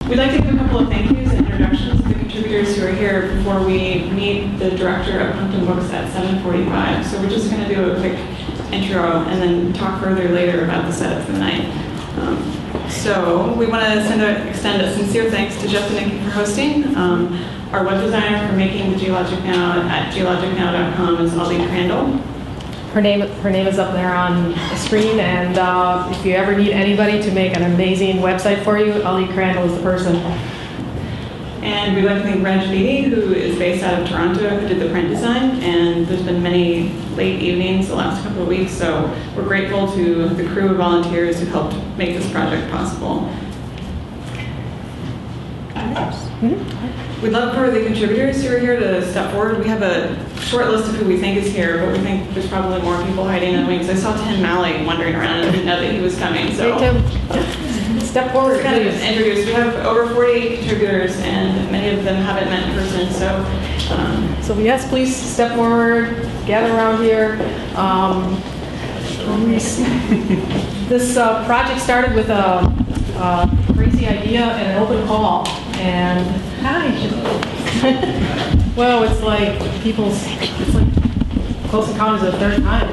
We'd like to give a couple of thank yous and introductions to the contributors who are here before we meet the director of Punctum Books at 7:45. So we're just going to do a quick intro and then talk further later about the setup for the night. So we want to extend a sincere thanks to Jeff and Nikki for hosting. Our web designer for making the Geologic Now at geologicnow.com is Ali Crandall. Her name is up there on the screen, and if you ever need anybody to make an amazing website for you, Ali Crandall is the person. And we'd like to thank Reg Beatty, who is based out of Toronto, who did the print design, and there's been many late evenings the last couple of weeks, so we're grateful to the crew of volunteers who helped make this project possible. We'd love for the contributors who are here to step forward. We have a short list of who we think is here, but we think there's probably more people hiding in the wings. I saw Tim Malley wandering around and I didn't know that he was coming. So hey, Tim. Step forward. Kind of introduce. We have over 48 contributors, and many of them haven't met in person. So yes, please step forward, gather around here. This project started with a crazy idea and an open call. And hi. Well, it's like it's like Close Encounters of the Third Kind.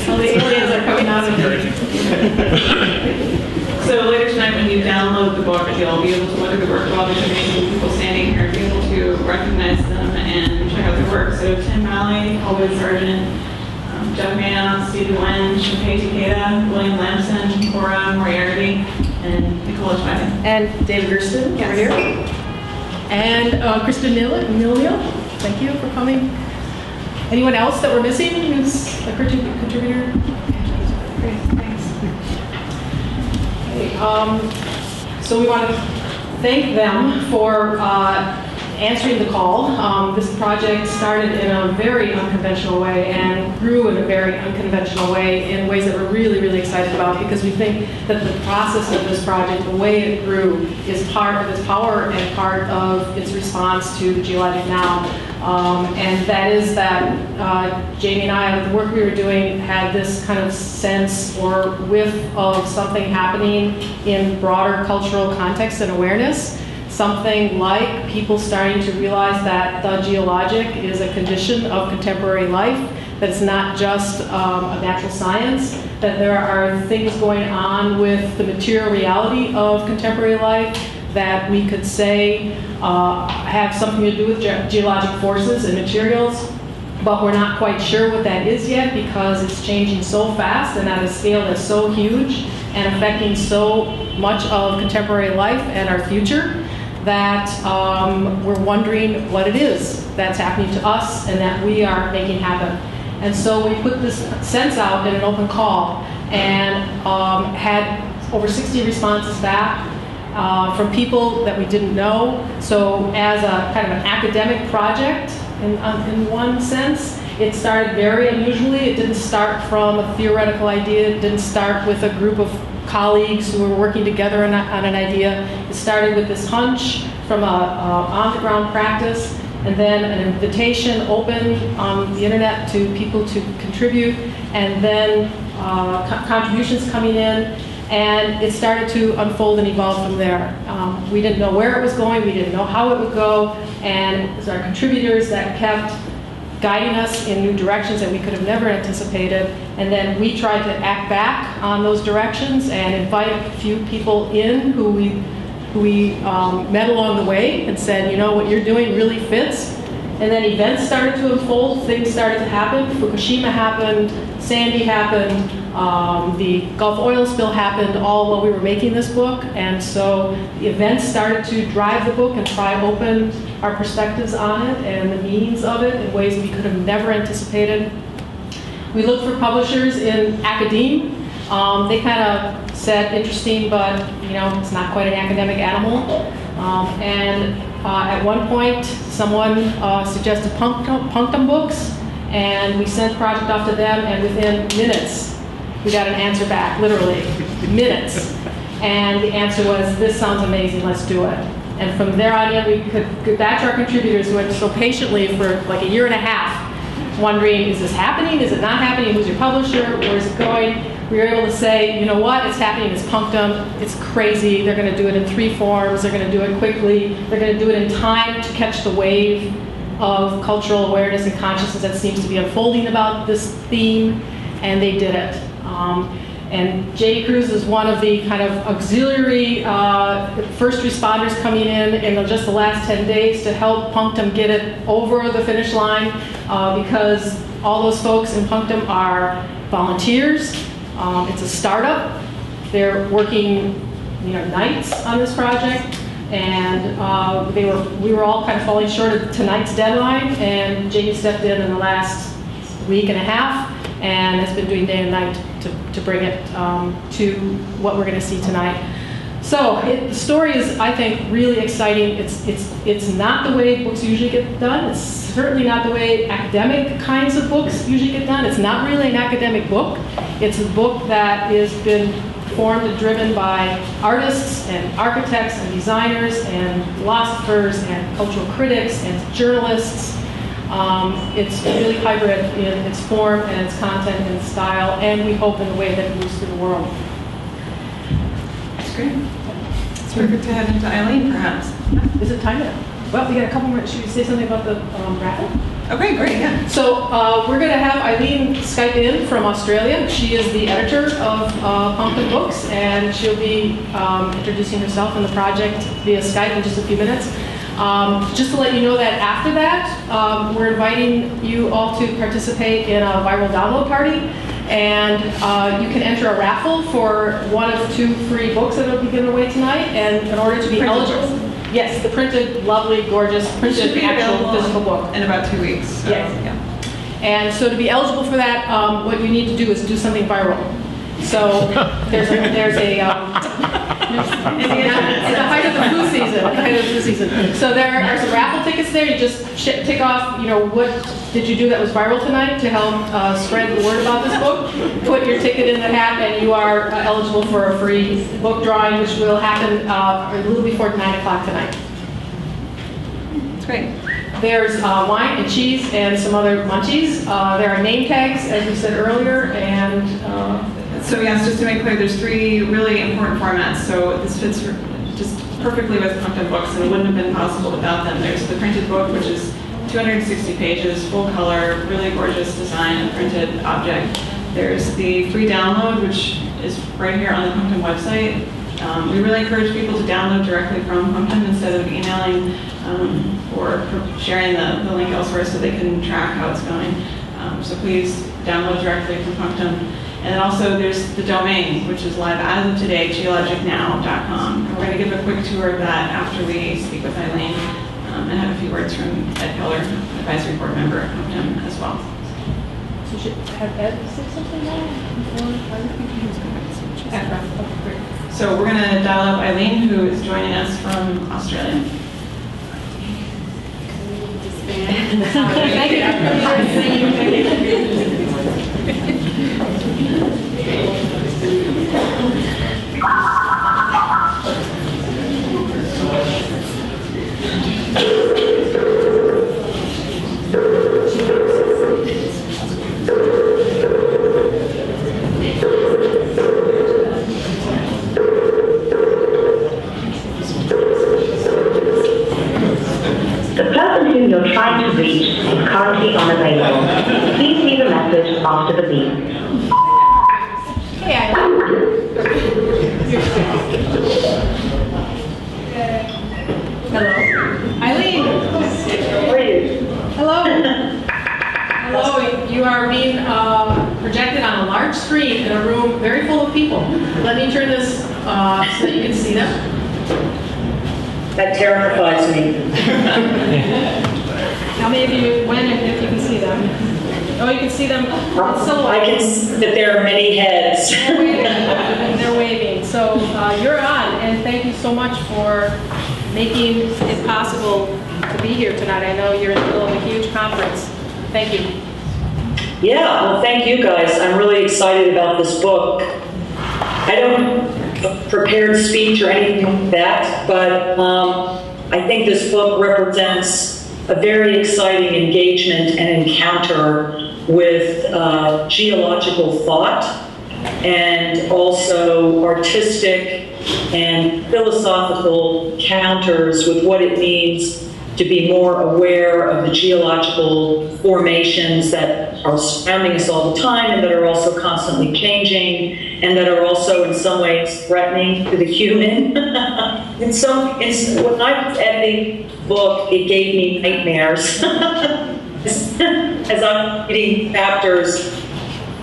So the aliens are coming out of here. So later tonight, when you download the book, you'll be able to look at the work while there's amazing people standing here, be able to recognize them and check out their work. So Tim Malley, Holwood Sargent, Jeff Mann, Stephen Wen, Shinpei Takeda, William Lamson, Cora Moriarty, and Nicola Schmeiden. And David Gersten over here. And Kristen Milio, thank you for coming. Anyone else that we're missing who's a contributor? Great, thanks. Okay, so we want to thank them for answering the call. This project started in a very unconventional way and grew in a very unconventional way in ways that we're really, really excited about, because we think that the process of this project, the way it grew, is part of its power and part of its response to the Geologic Now. And that is that Jamie and I, the work we were doing, had this kind of sense or whiff of something happening in broader cultural context and awareness. Something like people starting to realize that the geologic is a condition of contemporary life, that it's not just a natural science, that there are things going on with the material reality of contemporary life that we could say have something to do with geologic forces and materials, but we're not quite sure what that is yet, because it's changing so fast and at a scale that's so huge and affecting so much of contemporary life and our future, that we're wondering what it is that's happening to us and that we are making happen. And so we put this sense out in an open call and had over 60 responses back from people that we didn't know. So as a kind of an academic project, in one sense, it started very unusually. It didn't start from a theoretical idea. It didn't start with a group of colleagues who were working together on an idea. It started with this hunch from a on-the-ground practice, and then an invitation open on the internet to people to contribute, and then contributions coming in, and it started to unfold and evolve from there. We didn't know where it was going, we didn't know how it would go, and it was our contributors that kept guiding us in new directions that we could have never anticipated. And then we tried to act back on those directions and invite a few people in who we met along the way and said, you know, what you're doing really fits. And then events started to unfold, things started to happen. Fukushima happened, Sandy happened, the Gulf oil spill happened, all while we were making this book. And so the events started to drive the book and pry open our perspectives on it and the meanings of it in ways we could have never anticipated. We looked for publishers in academe. They kind of said interesting, but you know, it's not quite an academic animal. At one point, someone suggested punctum books, and we sent the project off to them, and within minutes, we got an answer back, literally, minutes. And the answer was, this sounds amazing, let's do it. And from there on in, we could get back to our contributors who had so patiently for like a year and a half, wondering, is this happening? Is it not happening? Who's your publisher? Where is it going? we were able to say, you know what, it's happening, it's punctum, it's crazy, they're going to do it in 3 forms, they're going to do it quickly, they're going to do it in time to catch the wave of cultural awareness and consciousness that seems to be unfolding about this theme, and they did it. And J.D. Cruz is one of the kind of auxiliary first responders coming in just the last 10 days to help Punctum get it over the finish line because all those folks in Punctum are volunteers. It's a startup. They're working nights on this project. And we were all kind of falling short of tonight's deadline, and Jamie stepped in the last week and a half and has been doing day and night to bring it to what we're going to see tonight. So the story is, I think, really exciting. It's not the way books usually get done. It's certainly not the way academic kinds of books usually get done. It's not really an academic book. It's a book that has been formed and driven by artists and architects and designers and philosophers and cultural critics and journalists. It's really hybrid in its form and its content and its style, and we hope in the way that it moves through the world. That's great. It's perfect to head into Eileen, perhaps. Is it time now? Well, we got a couple more. Should we say something about the raffle? Okay, great, yeah. So we're going to have Eileen Skype in from Australia. She is the editor of Pumpkin Books, and she'll be introducing herself and the project via Skype in just a few minutes. Just to let you know that after that, we're inviting you all to participate in a viral download party. And you can enter a raffle for one of 2 free books that will be given away tonight. And in order to be eligible, yes, the printed, lovely, gorgeous, printed actual physical book. In about 2 weeks. So, yes. Yeah. And so to be eligible for that, what you need to do is do something viral. So there's a it's the height of the flu season. So there are some raffle tickets there. You just tick off, what did you do that was viral tonight to help spread the word about this book. Put your ticket in the hat, and you are eligible for a free book drawing, which will happen a little before 9 o'clock tonight. That's great. There's wine and cheese and some other munchies. There are name tags, as we said earlier, and so yes, just to make clear, there's 3 really important formats. So this fits just perfectly with Pumpkin Books, and it wouldn't have been possible without them. There's the printed book, which is 260 pages, full color, really gorgeous design and printed object. There's the free download, which is right here on the Pumpkin website. We really encourage people to download directly from Pumpkin instead of emailing or sharing the link elsewhere so they can track how it's going. So please download directly from Pumpkin. And then also there's the domain, which is live as of today, geologicnow.com. And we're going to give a quick tour of that after we speak with Eileen and have a few words from Ed Keller, advisory board member at Pumpkin as well. So should have Ed say something now? So we're going to dial up Eileen, who is joining us from Australia. Thank you. The person whom you're trying to reach is currently unavailable. Please leave a message after the beep. Hey, Eileen. Hello. Eileen. Hello. Hello. You are being projected on a large screen in a room very full of people. Let me turn this so that you can see them. That terrifies me. How many of you, when and if you can see them? Oh, you can see them in silhouette. I can see that there are many heads. They're waving. They're waving. So you're on, and thank you so much for making it possible to be here tonight. I know you're in the middle of a huge conference. Thank you. Yeah, well, thank you guys. I'm really excited about this book. I don't prepared speech or anything like that, but I think this book represents a very exciting engagement and encounter with geological thought and also artistic and philosophical counters with what it means to be more aware of the geological formations that are surrounding us all the time and that are also constantly changing and that are also in some ways threatening to the human. When I was editing the book, it gave me nightmares. As I'm reading chapters,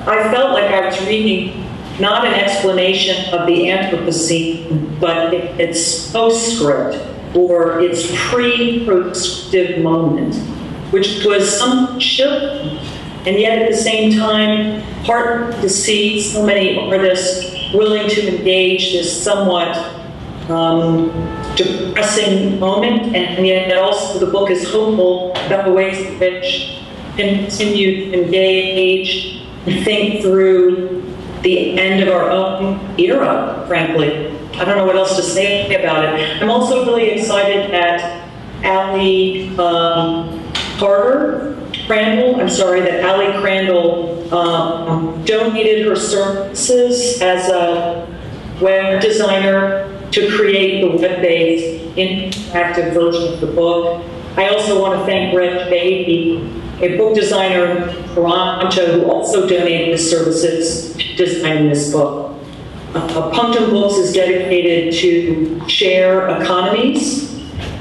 I felt like I was reading not an explanation of the Anthropocene, but its postscript, or its pre-proscriptive moment, which was some shift, and yet at the same time, heartened to see so many artists willing to engage this somewhat depressing moment, and yet also the book is hopeful about the ways in which continue to engage and think through the end of our own era, frankly. I don't know what else to say about it. I'm also really excited that Allie Crandall donated her services as a web designer to create the web-based interactive version of the book. I also want to thank Reg Baby, a book designer in Toronto, who also donated his services to designing this book. Punctum Books is dedicated to share economies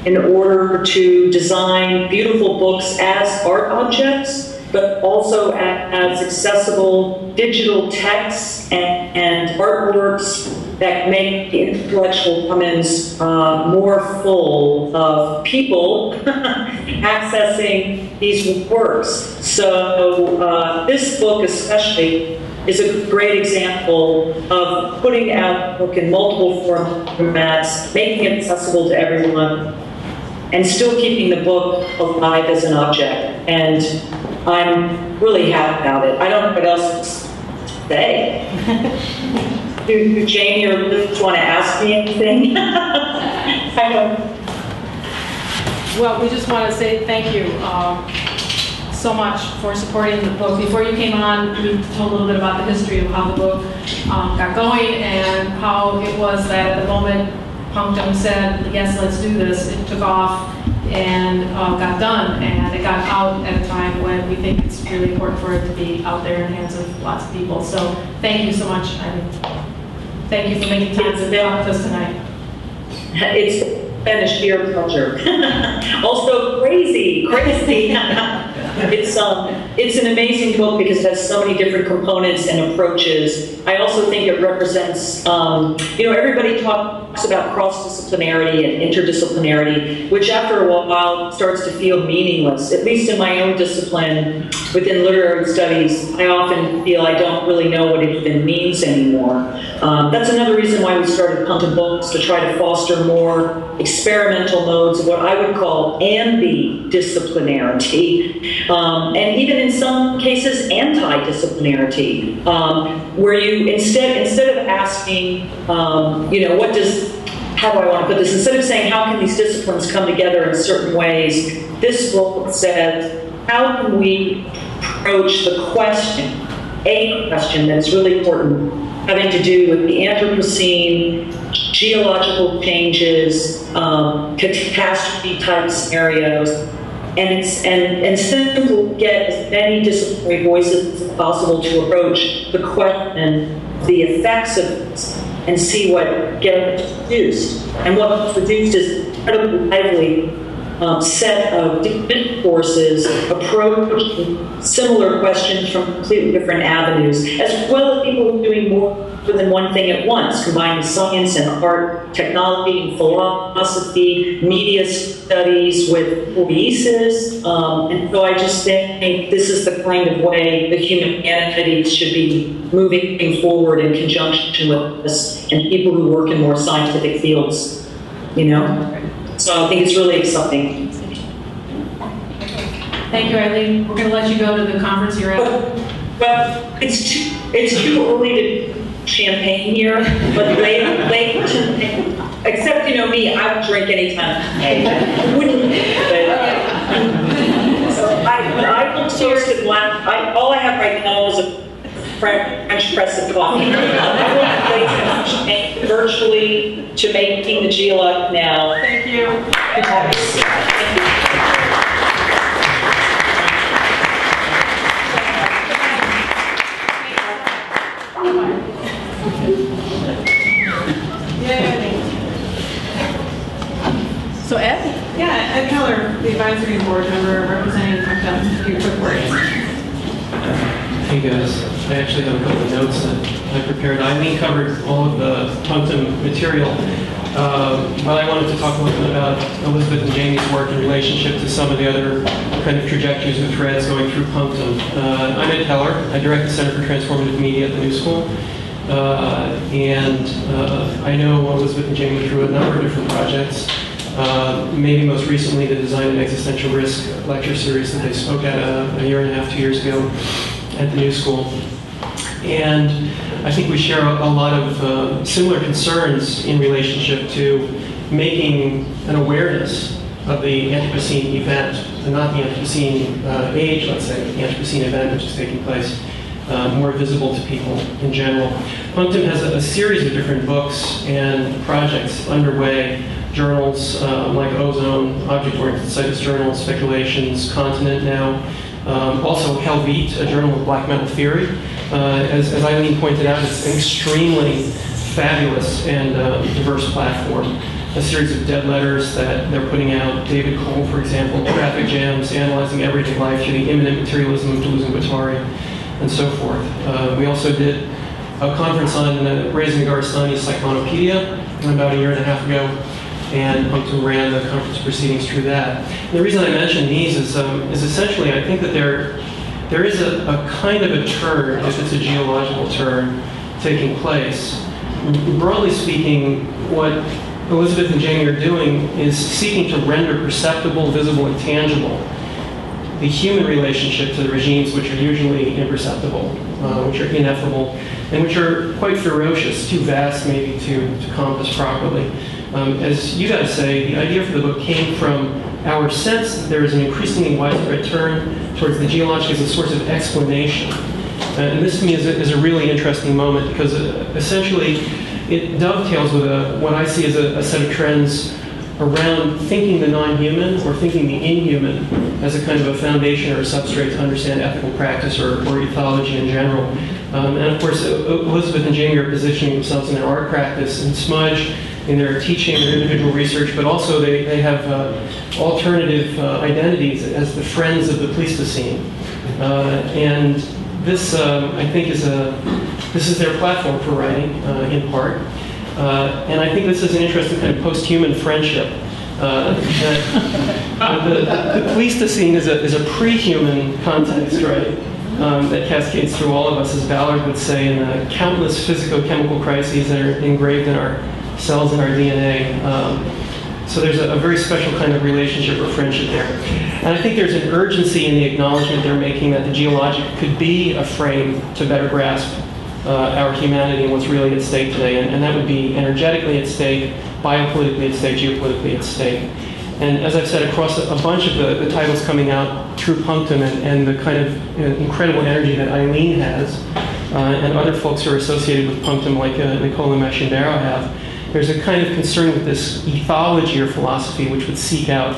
in order to design beautiful books as art objects, but also as accessible digital texts and artworks that make the intellectual commons more full of people accessing these works. So this book especially is a great example of putting out a book in multiple formats, making it accessible to everyone, and still keeping the book alive as an object. And I'm really happy about it. I don't know what else to say. Do Jamie or Liz want to ask me anything? Well, we just want to say thank you so much for supporting the book. Before you came on, we told a little bit about the history of how the book got going and how it was that at the moment Punctum said, yes, let's do this, it took off and got done, and it got out at a time when we think it's really important for it to be out there in the hands of lots of people. So thank you so much. Thank you for making time to talk to us tonight. It's been a sheer pleasure. Also crazy. It's an amazing book because it has so many different components and approaches. I also think it represents, everybody talks about cross-disciplinarity and interdisciplinarity, which after a while starts to feel meaningless. At least in my own discipline, within literary studies, I often feel I don't really know what it even means anymore. That's another reason why we started Punctum Books, to try to foster more experimental modes of what I would call ambidisciplinarity, and even in some cases anti-disciplinarity, where you instead of asking, how do I want to put this? Instead of saying how can these disciplines come together in certain ways, this book says how can we approach the question, a question that is really important, having to do with the Anthropocene, geological changes, catastrophe-type scenarios, and simply get as many disciplinary voices as possible to approach the question, the effects of this, and see what gets produced. And what's produced is an incredibly lively set of discourses approaching similar questions from completely different avenues, as well as people doing more than one thing at once, combining science and art, technology and philosophy, media studies with poiesis. And so I just think this is the kind of way the humanities should be moving forward in conjunction with us and people who work in more scientific fields, So I think it's really exciting. Thank you, Eileen. We're going to let you go to the conference you're at. Well, it's too early to champagne here, but late champagne. Except, me, I would drink anytime. I wouldn't. So I will toast a black. All I have right now is a French press of coffee. Virtually to making the Geologic Now. Thank you. Thank you. So Ed? Yeah, Ed Keller, the advisory board member representing punctum. A few quick words. Hey guys, I actually have a couple of notes that I prepared. Eileen covered all of the punctum material, but I wanted to talk a little bit about Elizabeth and Jamie's work in relationship to some of the other kind of trajectories and threads going through punctum. I'm Ed Keller. I direct the Center for Transformative Media at the New School, and I know Elizabeth and Jamie through a number of different projects. Maybe most recently the Design and Existential Risk lecture series that they spoke at a year and a half, 2 years ago at the New School. And I think we share a lot of similar concerns in relationship to making an awareness of the Anthropocene event, and not the Anthropocene age, let's say, but the Anthropocene event which is taking place, more visible to people in general. Punctum has a series of different books and projects underway. Journals like Ozone, Object-Oriented Sightings Journal, Speculations, Continent Now, also Helvete, a journal of black metal theory. As Eileen pointed out, it's an extremely fabulous and diverse platform. A series of dead letters that they're putting out. David Cole, for example, traffic jams, analyzing everyday life through the imminent materialism of Deleuze-Guattari, and so forth. We also did a conference on Raising Garstani's Cyclonopedia about a year and a half ago, and Punctum ran the conference proceedings through that. And the reason I mention these is essentially I think that there is a kind of a turn, if it's a geological turn, taking place. Broadly speaking, what Elizabeth and Jamie are doing is seeking to render perceptible, visible, and tangible the human relationship to the regimes which are usually imperceptible, which are ineffable, and which are quite ferocious, too vast maybe to compass properly. As you guys say, the idea for the book came from our sense that there is an increasingly widespread turn towards the geologic as a source of explanation. And this to me is a really interesting moment because essentially it dovetails with what I see as a set of trends around thinking the non-human or thinking the inhuman as a kind of a foundation or a substrate to understand ethical practice or ethology in general. And of course, Elizabeth and Jamie are positioning themselves in their art practice in Smudge, in their teaching, their individual research, but also they have alternative identities as the friends of the Pleistocene. And this, I think, is their platform for writing, in part. And I think this is an interesting kind of post-human friendship. The Pleistocene is a pre-human context, right? That cascades through all of us, as Ballard would say, in the countless physico-chemical crises that are engraved in our cells and our DNA. So there's a very special kind of relationship or friendship there. And I think there's an urgency in the acknowledgement they're making that the geologic could be a frame to better grasp our humanity and what's really at stake today. And that would be energetically at stake, biopolitically at stake, geopolitically at stake. And as I've said, across a bunch of the titles coming out through Punctum and the kind of incredible energy that Eileen has, and other folks who are associated with Punctum like Nicola Maschinbaro have, there's a kind of concern with this ethology or philosophy which would seek out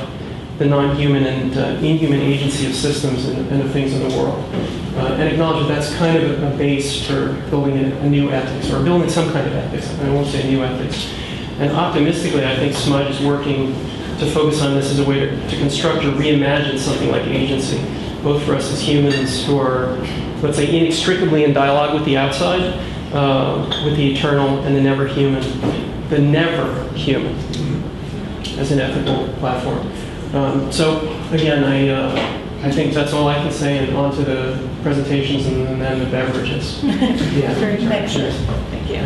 the non-human and inhuman agency of systems and of things in the world. And acknowledge that that's kind of a base for building a new ethics, or building some kind of ethics. I won't say new ethics. And optimistically, I think Smudge is working to focus on this as a way to construct or reimagine something like agency, both for us as humans who are, let's say, inextricably in dialogue with the outside, with the eternal and the never human. The never human as an ethical platform. So again, I think that's all I can say, and on to the presentations and then the beverages. Thanks. Thank you.